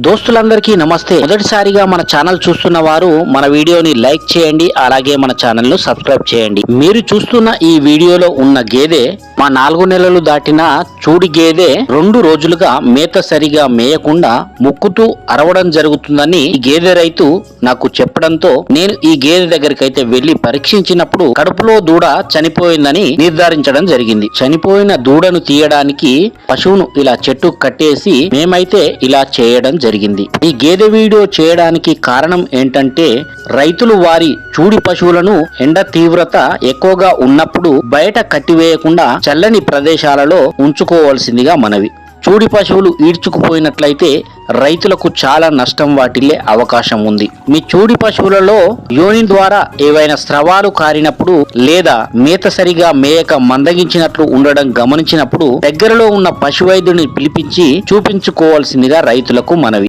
దోస్తులందరికీ నమస్తే. మొదటిసారిగా మన ఛానల్ చూస్తున్న వారు మన వీడియోని లైక్ చేయండి, అలాగే మన ఛానల్ ను సబ్స్క్రైబ్ చేయండి. మీరు చూస్తున్న ఈ వీడియోలో ఉన్న గేదె మా 4 నెలలు దాటిన చూడి గేదె 2 రోజులుగా మేత సరిగా మేయకుండా ముక్కుతూ అరవడం జరుగుతుందని ఈ గేదె రైతు నాకు చెప్పడంతో నేను ఈ గేదె దగ్గరికి అయితే వెళ్లి పరీక్షించినప్పుడు కడుపులో దూడ చనిపోయిందని నిర్ధారించడం జరిగింది. చనిపోయిన దూడను తీయడానికి పశువును ఇలా చెట్టు కట్టేసి మేమైతే ఇలా చేయడం జరిగింది. ఈ గేదె వీడియో చేయడానికి కారణం ఏంటంటే రైతులు వారి చూడి పశువులను ఎండ తీవ్రత ఎక్కువగా ఉన్నప్పుడు బయట కట్టివేయకుండా చల్లని ప్రదేశాలలో ఉంచుకోవాల్సిందిగా మనవి. చూడి పశువులు ఈడ్చుకుపోయినట్లయితే రైతులకు చాలా నష్టం వాటిల్లే అవకాశం ఉంది. మీ చూడి పశువులలో యోని ద్వారా ఏవైనా స్రవాలు కారినప్పుడు లేదా మేత సరిగా మేయక మందగించినట్లు ఉండడం గమనించినప్పుడు దగ్గరలో ఉన్న పశు వైద్యుని పిలిపించి చూపించుకోవాల్సిందిగా రైతులకు మనవి.